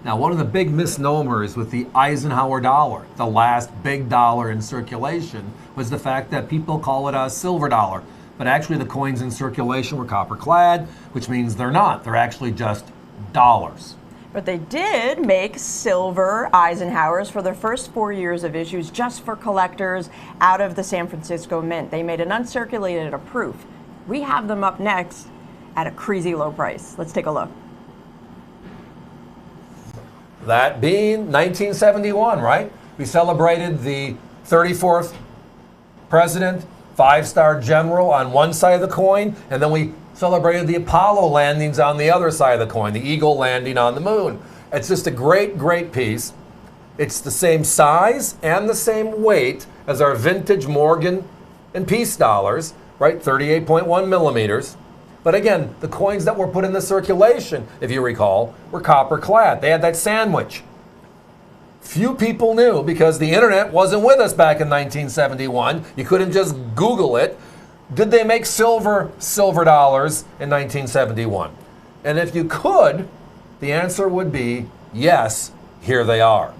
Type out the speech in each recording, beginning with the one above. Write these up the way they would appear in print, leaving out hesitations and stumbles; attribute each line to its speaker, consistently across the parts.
Speaker 1: Now, one of the big misnomers with the Eisenhower dollar, the last big dollar in circulation, was the fact that people call it a silver dollar. But actually, the coins in circulation were copper clad, which means they're not. They're actually just dollars.
Speaker 2: But they did make silver Eisenhowers for their first 4 years of issues just for collectors out of the San Francisco Mint. They made an uncirculated a proof. We have them up next at a crazy low price. Let's take a look.
Speaker 1: That being 1971, right? We celebrated the 34th president, 5-star general on one side of the coin, and then we celebrated the Apollo landings on the other side of the coin, the Eagle landing on the moon. It's just a great, great piece. It's the same size and the same weight as our vintage Morgan and Peace dollars, right? 38.1 millimeters. But again, the coins that were put in the circulation, if you recall, were copper clad. They had that sandwich. Few people knew because the internet wasn't with us back in 1971. You couldn't just Google it. Did they make silver dollars in 1971? And if you could, the answer would be yes, here they are.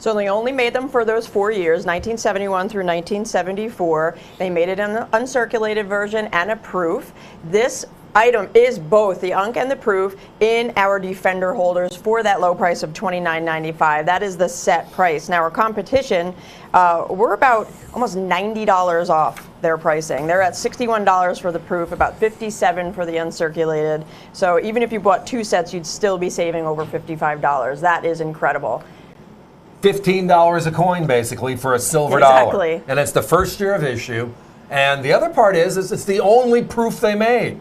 Speaker 2: So they only made them for those 4 years, 1971 through 1974. They made it in an uncirculated version and a proof. This item is both the Unc and the proof in our Defender holders for that low price of $29.95. That is the set price. Now our competition, we're about almost $90 off their pricing. They're at $61 for the proof, about $57 for the uncirculated. So even if you bought two sets, you'd still be saving over $55. That is incredible.
Speaker 1: $15 a coin, basically, for a silver dollar. And it's the first year of issue. And the other part is it's the only proof they made.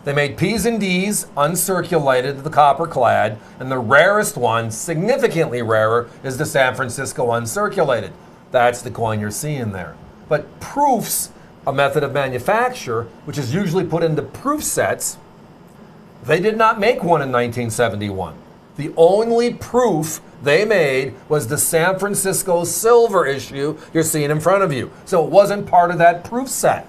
Speaker 1: They made P's and D's uncirculated, the copper clad, and the rarest one, significantly rarer, is the San Francisco uncirculated. That's the coin you're seeing there. But proofs, a method of manufacture, which is usually put into proof sets, they did not make one in 1971. The only proof they made was the San Francisco silver issue you're seeing in front of you. So it wasn't part of that proof set.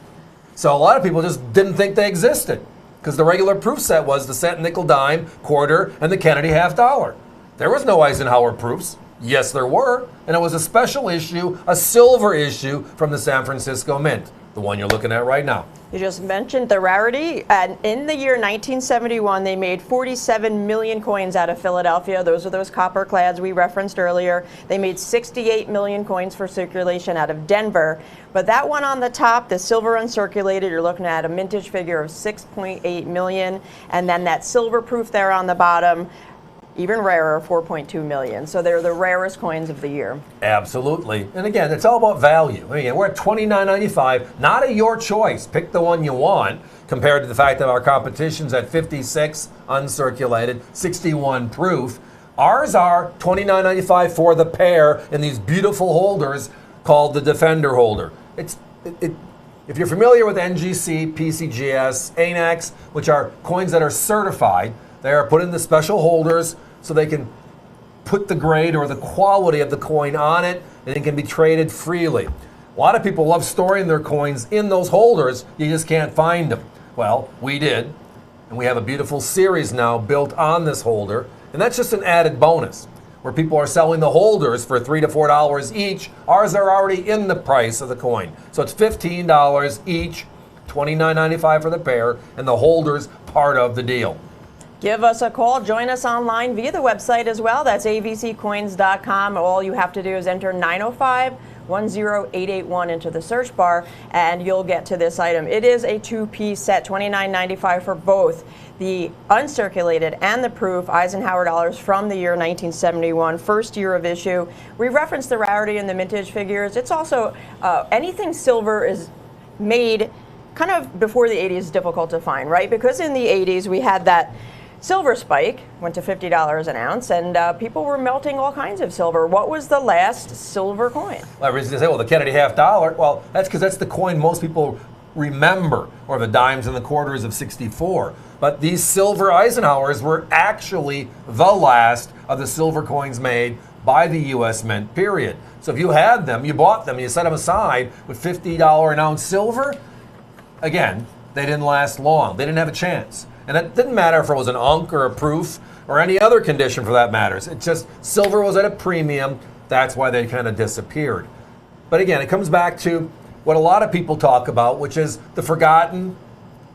Speaker 1: So a lot of people just didn't think they existed because the regular proof set was the cent, nickel, dime, quarter, and the Kennedy half dollar. There was no Eisenhower proofs. Yes, there were. And it was a special issue, a silver issue from the San Francisco Mint, the one you're looking at right now.
Speaker 2: You just mentioned the rarity, and in the year 1971, they made 47 million coins out of Philadelphia. Those are those copper clads we referenced earlier. They made 68 million coins for circulation out of Denver. But that one on the top, the silver uncirculated, you're looking at a mintage figure of 6.8 million. And then that silver proof there on the bottom, even rarer, 4.2 million. So they're the rarest coins of the year.
Speaker 1: Absolutely. And again, it's all about value. Again, we're at $29.95, not a your choice. Pick the one you want, compared to the fact that our competition's at 56 uncirculated, 61 proof. Ours are $29.95 for the pair in these beautiful holders called the Defender holder. If you're familiar with NGC, PCGS, ANAX, which are coins that are certified, they are put in the special holders so they can put the grade or the quality of the coin on it, and it can be traded freely. A lot of people love storing their coins in those holders. You just can't find them. Well, we did, and we have a beautiful series now built on this holder, and that's just an added bonus. Where people are selling the holders for $3 to $4 each, ours are already in the price of the coin. So it's $15 each, $29.95 for the pair, and the holders part of the deal.
Speaker 2: Give us a call. Join us online via the website as well. That's avccoins.com. All you have to do is enter 905-10881 into the search bar, and you'll get to this item. It is a two-piece set, $29.95 for both the uncirculated and the proof Eisenhower dollars from the year 1971, first year of issue. We referenced the rarity in the mintage figures. It's also anything silver is made kind of before the 80s is difficult to find, right? Because in the 80s we had that silver spike, went to $50 an ounce, and people were melting all kinds of silver. What was the last silver coin?
Speaker 1: Well, I was going to say, well, the Kennedy half dollar. Well, that's because that's the coin most people remember, or the dimes and the quarters of '64. But these silver Eisenhowers were actually the last of the silver coins made by the U.S. Mint, period. So if you had them, you bought them, you set them aside with $50 an ounce silver, again, they didn't last long. They didn't have a chance. And it didn't matter if it was an Unc or a proof. or any other condition for that matters. It's just silver was at a premium. That's why they kind of disappeared. But again, it comes back to what a lot of people talk about, which is the forgotten.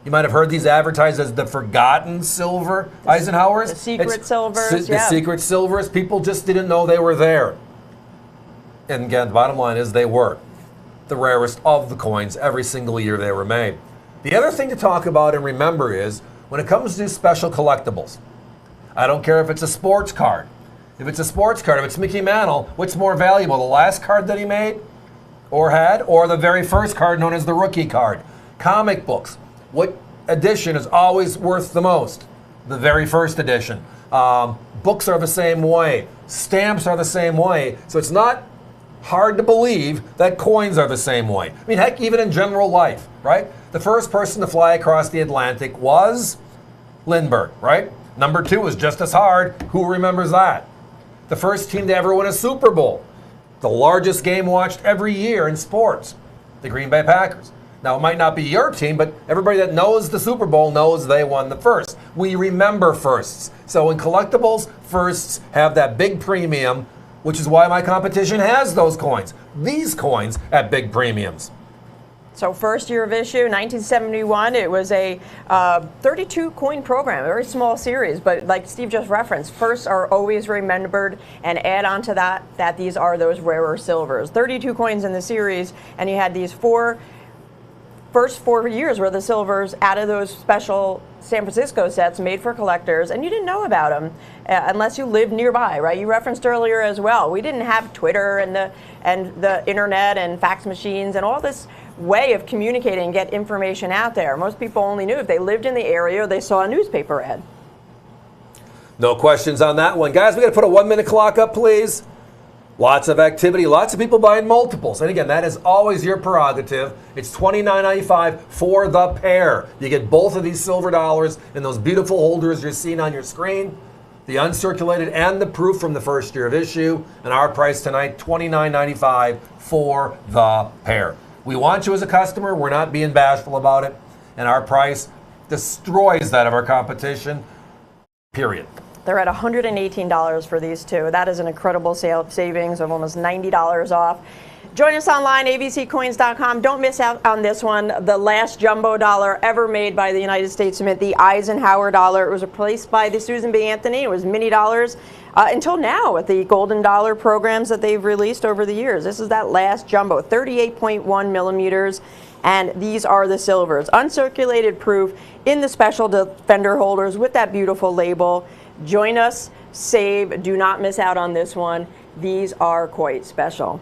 Speaker 1: You might have heard these advertised as the forgotten silver, Eisenhowers.
Speaker 2: The secret silvers,
Speaker 1: The secret silvers, people just didn't know they were there. And again, the bottom line is they were the rarest of the coins every single year they were made. The other thing to talk about and remember is when it comes to special collectibles, I don't care if it's a sports card. If it's a sports card, if it's Mickey Mantle, what's more valuable, the last card that he made or had, or the very first card known as the rookie card? Comic books, what edition is always worth the most? The very first edition. Books are the same way. Stamps are the same way. So it's not hard to believe that coins are the same way. I mean, heck, even in general life, right? The first person to fly across the Atlantic was Lindbergh, right? Number 2 was just as hard. Who remembers that? The first team to ever win a Super Bowl, the largest game watched every year in sports, the Green Bay Packers. Now, it might not be your team, but everybody that knows the Super Bowl knows they won the first. We remember firsts. So in collectibles, firsts have that big premium, which is why my competition has those coins. These coins at big premiums.
Speaker 2: So first year of issue, 1971, it was a 32 coin program, a very small series, but like Steve just referenced, firsts are always remembered, and add on to that these are those rarer silvers. 32 coins in the series, and you had these first 4 years were the silvers out of those special San Francisco sets made for collectors, and you didn't know about them unless you lived nearby, right? You referenced earlier as well. We didn't have Twitter and the internet and fax machines and all this way of communicating and get information out there. Most people only knew if they lived in the area or they saw a newspaper ad.
Speaker 1: No questions on that one. Guys, we got to put a 1-minute clock up, please. Lots of activity, lots of people buying multiples. And again, that is always your prerogative. It's $29.95 for the pair. You get both of these silver dollars in those beautiful holders you're seeing on your screen. The uncirculated and the proof from the first year of issue. And our price tonight, $29.95 for the pair. We want you as a customer. We're not being bashful about it. And our price destroys that of our competition, period.
Speaker 2: They're at $118 for these two. That is an incredible savings of almost $90 off. Join us online, abccoins.com. Don't miss out on this one, the last jumbo dollar ever made by the United States Mint, the Eisenhower dollar. It was replaced by the Susan B. Anthony. It was mini dollars until now with the golden dollar programs that they've released over the years. This is that last jumbo, 38.1 millimeters. And these are the silvers. Uncirculated proof in the special Defender holders with that beautiful label. Join us, save, do not miss out on this one. These are quite special.